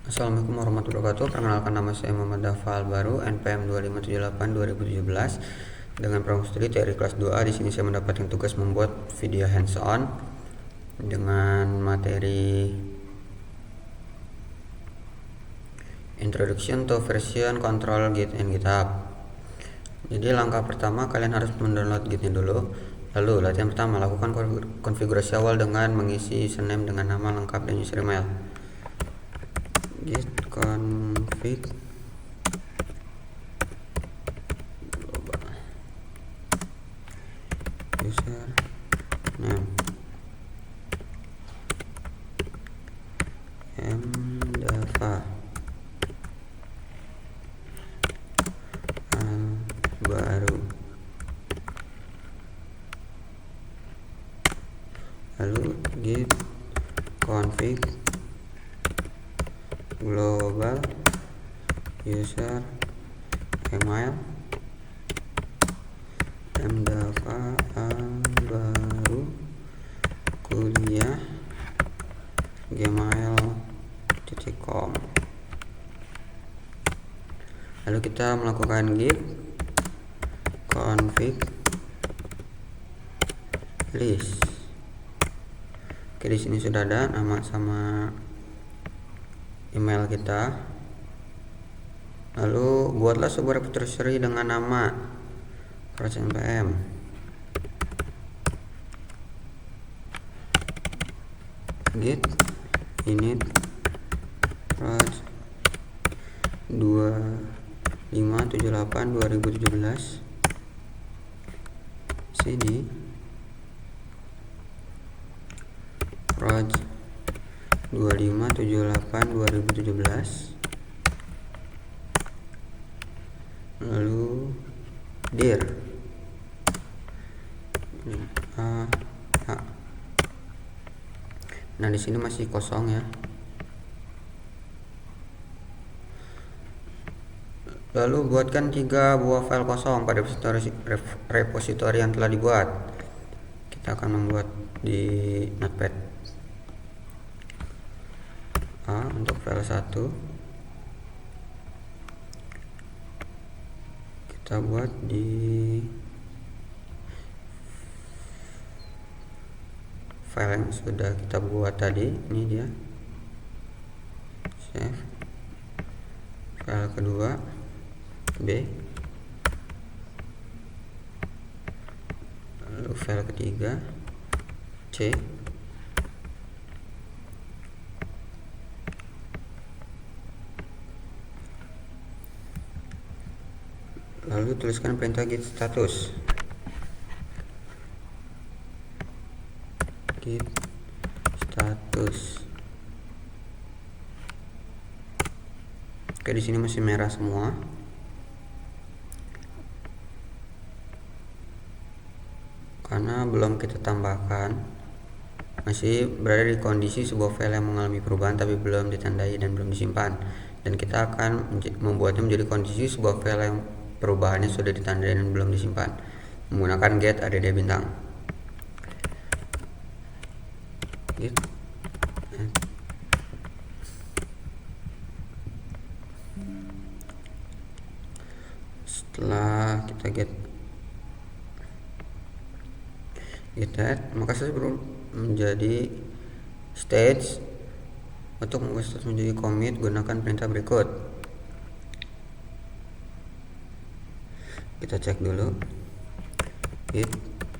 Assalamualaikum warahmatullahi wabarakatuh. Perkenalkan, nama saya Muhammad Dafa Albaru, NPM 2578-2017 dengan program studi teori kelas 2A. Di sini saya mendapatkan tugas membuat video hands-on dengan materi Introduction to Version Control Git and GitHub. Jadi langkah pertama, kalian harus mendownload Gitnya dulu. Lalu latihan pertama, lakukan konfigurasi awal dengan mengisi username dengan nama lengkap dan user email. Git config global user name mdava baru, lalu git config global user email mdava baru kuliah gmail.com. Lalu kita melakukan git config list. Oke, di sini sudah ada nama sama email kita. Lalu buatlah sebuah repository dengan nama project npm. Git init project 2578-2017 cd project 2578-2017, lalu dir Nah, di sini masih kosong ya. Lalu buatkan 3 buah file kosong pada repository yang telah dibuat. Kita akan membuat di Notepad untuk file 1. Kita buat di file yang sudah kita buat tadi. Ini dia, save. File kedua B, lalu file ketiga C, lalu tuliskan perintah git status. Git status. Oke, di sini masih merah semua. Karena belum kita tambahkan, masih berada di kondisi sebuah file yang mengalami perubahan tapi belum ditandai dan belum disimpan. Dan kita akan membuatnya menjadi kondisi sebuah file yang perubahannya sudah ditandai dan belum disimpan menggunakan get add bintang. Git setelah kita get add, maka sebelum menjadi stage, untuk mengubah status menjadi commit, gunakan perintah berikut. Kita cek dulu git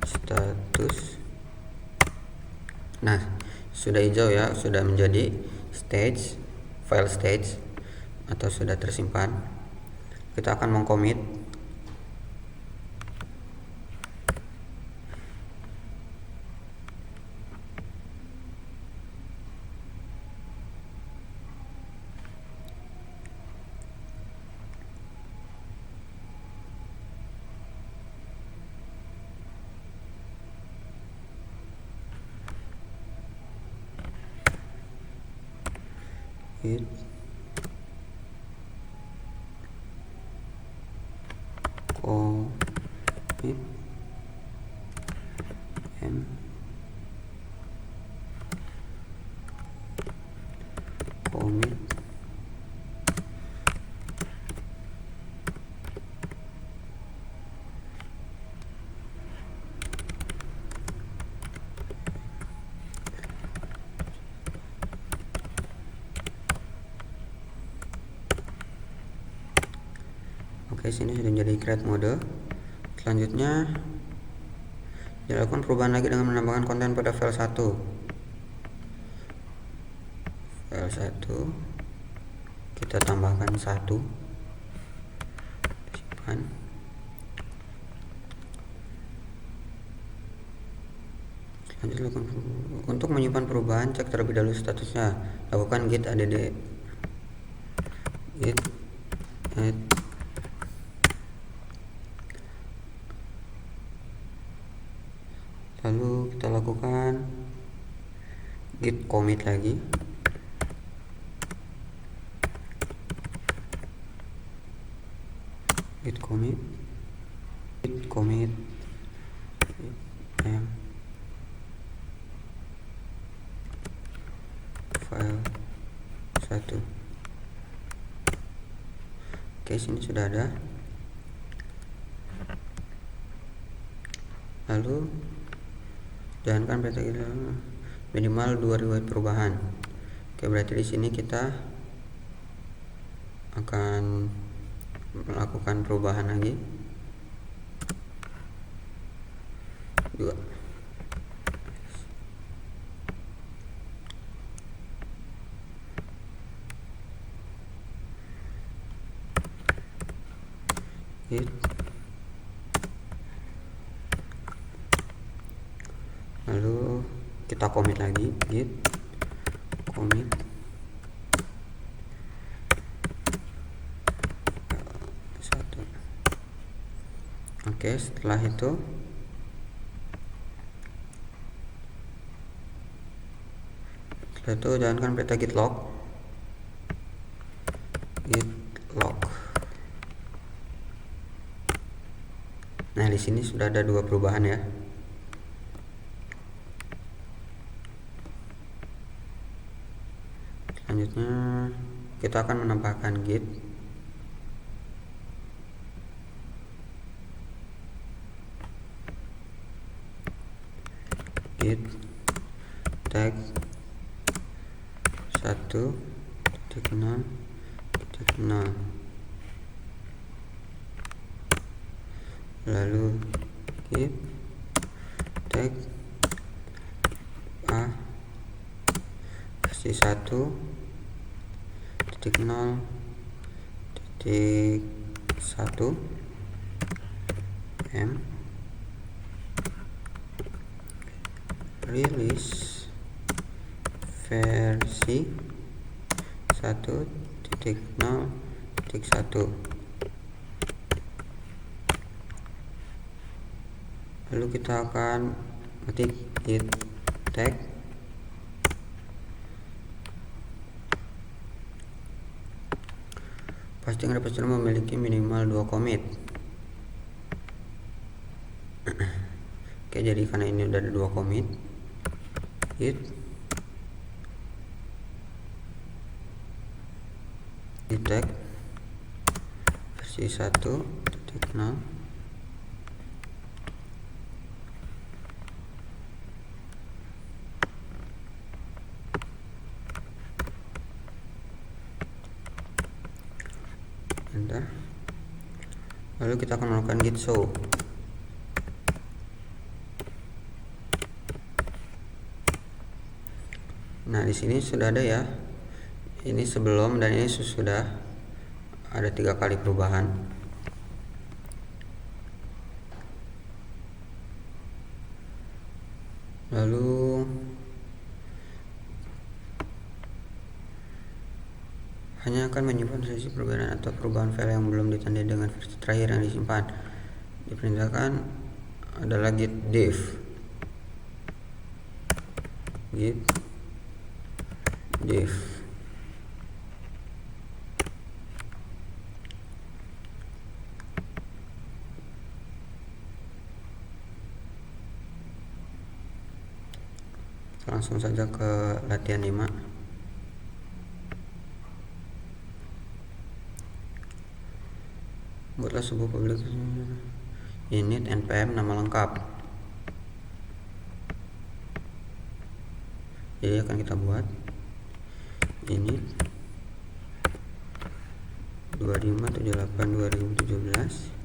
status. Nah, sudah hijau ya, sudah menjadi stage, file stage atau sudah tersimpan. Kita akan mengcommit. Git commit commit Oke, sini sudah menjadi create mode. Selanjutnya dilakukan perubahan lagi dengan menambahkan konten pada file 1. File 1 kita tambahkan 1, simpan. Selanjutnya untuk menyimpan perubahan, cek terlebih dahulu statusnya. Lakukan git add git add lalu kita lakukan git commit lagi. Git commit file 1. Oke, sini sudah ada. Lalu jalankan minimal 2 riwayat perubahan. Oke, berarti di sini kita akan melakukan perubahan lagi 2. Git lalu kita commit lagi, git commit satu. Oke, setelah itu jalankan perintah git log. Nah, di sini sudah ada 2 perubahan ya. Selanjutnya kita akan menambahkan git tag 1.0.0 lalu git tag a versi 1.0.1 m release versi 1.0.1. Lalu kita akan ketik git tag pastikan repository memiliki minimal 2 commit. Oke, jadi karena ini udah ada 2 commit, git tag versi 1.0 enter. Lalu kita akan melakukan git show. Nah, di sini sudah ada ya. Ini sebelum dan ini sudah ada 3 kali perubahan. Lalu hanya akan menyimpan sesi perbedaan atau perubahan file yang belum ditandai dengan versi terakhir yang disimpan. Diperintahkan adalah git diff langsung saja ke latihan 5. Buatlah sebuah public init npm nama lengkap. Jadi akan kita buat init 2578/2017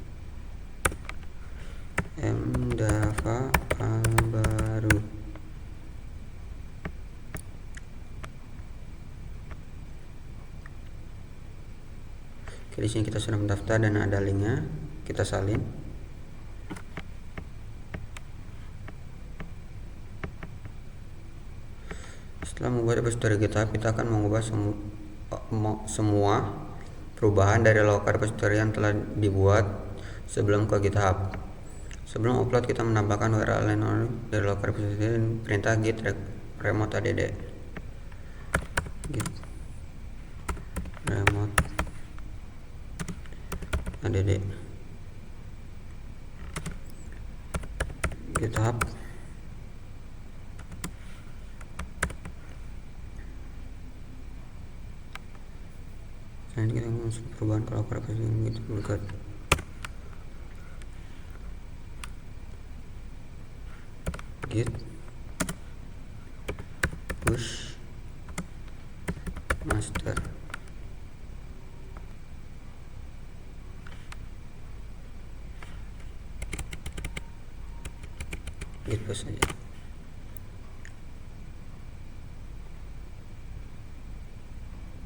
Mdava file baru. Oke, di sini kita sudah mendaftar dan ada linknya, kita salin. Setelah membuat repository GitHub, kita akan mengubah semua perubahan dari local repository yang telah dibuat sebelum ke GitHub. Sebelum upload, kita menambahkan URL dari local repository dan perintah git remote add. Git remote add GitHub. Selanjutnya kita masuk perubahan ke local repository gitu berikut. Git push master. Git push saja.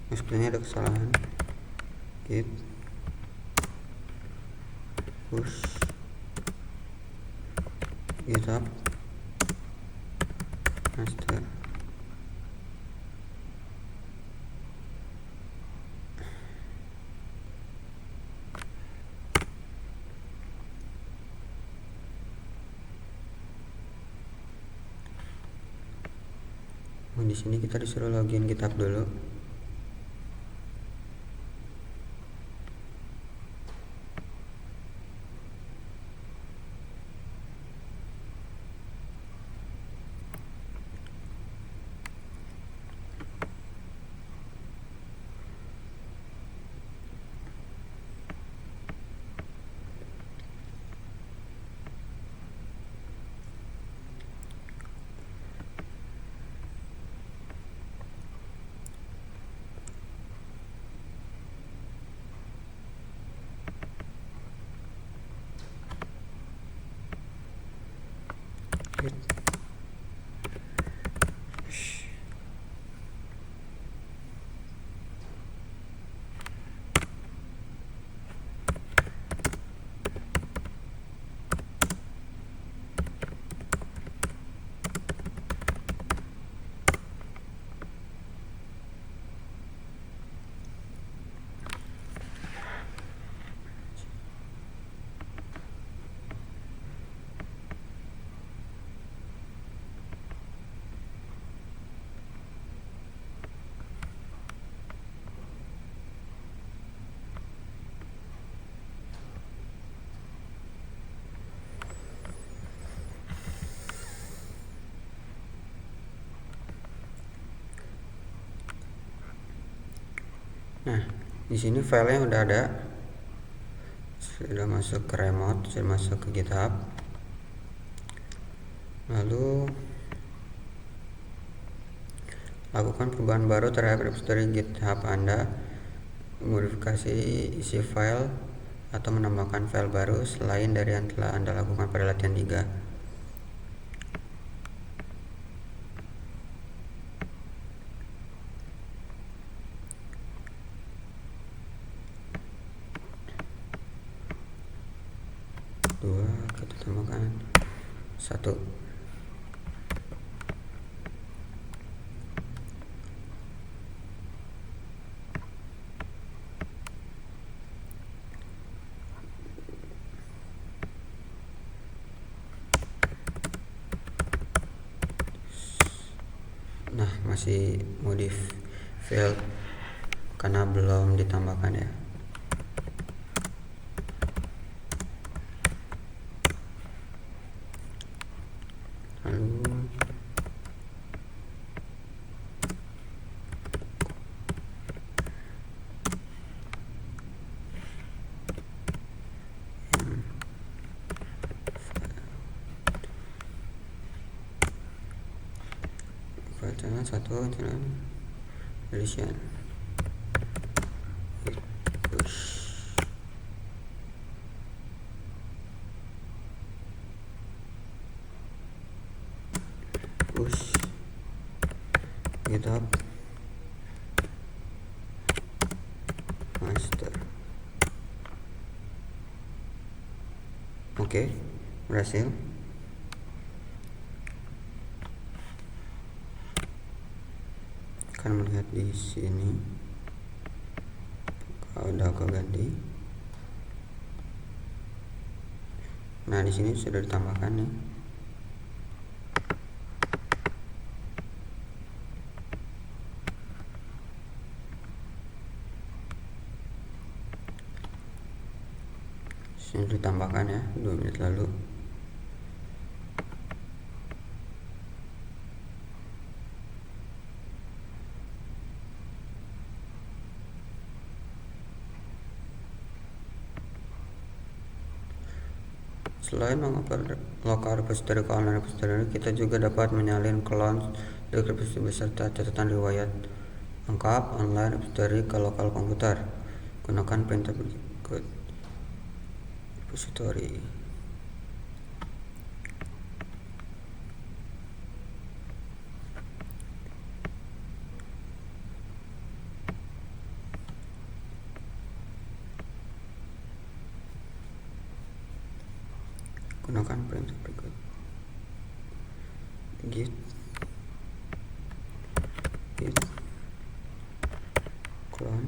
Sebenarnya ada kesalahan. Git push GitHub master. Di sini kita disuruh login GitHub dulu. Nah, di sini filenya udah ada, sudah masuk ke remote, sudah masuk ke GitHub. Lalu lakukan perubahan baru terhadap repository GitHub Anda, modifikasi isi file atau menambahkan file baru selain dari yang telah Anda lakukan pada latihan 3. Kita tambahkan 1. Nah, masih modif failed karena belum ditambahkan ya. Lalu channel 1 channel deletion push master. Oke, berhasil. Akan melihat di sini udah keganti. Nah, di sini sudah ditambahkan nih. Sini ditambahkan ya 2 menit lalu. Selain mengoper lokal repository ke online repository, kita juga dapat menyalin clone dari repository beserta catatan riwayat lengkap online repository ke lokal komputer. Gunakan printer berikut. Repository. Gunakan printer berikut. Git clone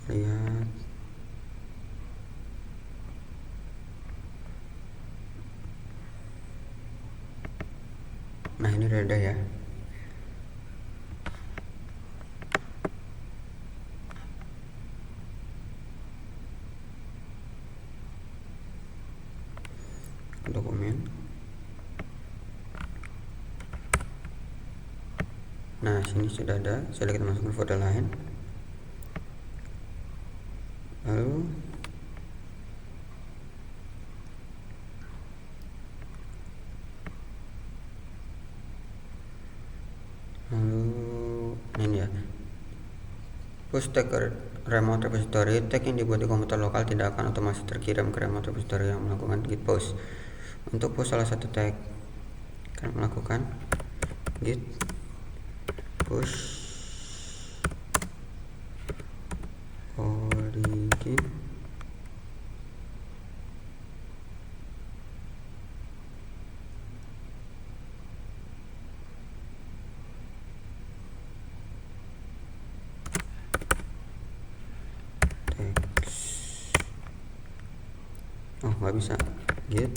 lihat. Nah, ini udah ada ya. Dokumen. Nah, sini sudah ada. Coba kita masukkan folder lain. Lalu ini ya, push tag ke remote repository. Tag yang dibuat di komputer lokal tidak akan otomatis terkirim ke remote repository yang melakukan git push. Untuk push salah satu tag, akan melakukan git push origin nggak bisa git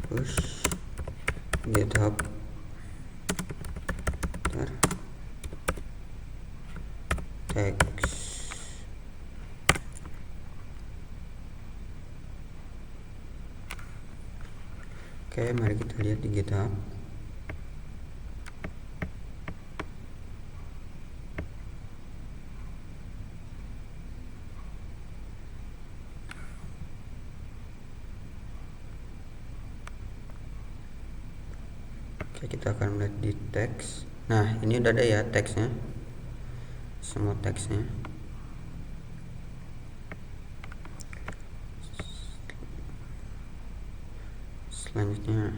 push github text. Oke, mari kita lihat di GitHub. Oke, kita akan melihat di teks. Nah, ini udah ada ya teksnya, semua teksnya. Selanjutnya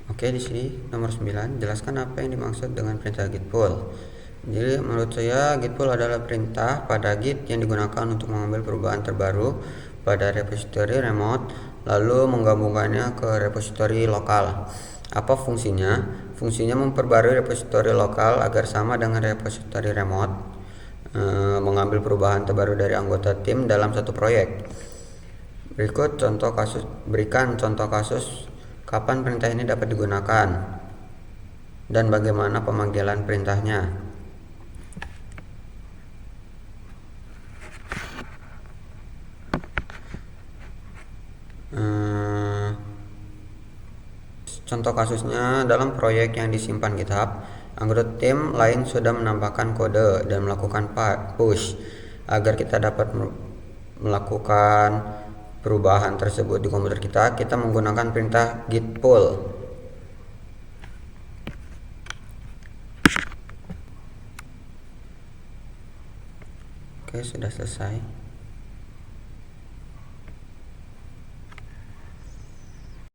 oke, di sini nomor 9, jelaskan apa yang dimaksud dengan perintah git pull. Jadi menurut saya git pull adalah perintah pada git yang digunakan untuk mengambil perubahan terbaru pada repository remote lalu menggabungkannya ke repository lokal. Apa fungsinya? Fungsinya memperbarui repository lokal agar sama dengan repository remote, mengambil perubahan terbaru dari anggota tim dalam satu proyek. Berikut contoh kasus, berikan contoh kasus kapan perintah ini dapat digunakan dan bagaimana pemanggilan perintahnya. Contoh kasusnya dalam proyek yang disimpan GitHub, anggota tim lain sudah menambahkan kode dan melakukan push agar kita dapat melakukan perubahan tersebut di komputer kita menggunakan perintah git pull. Oke, sudah selesai.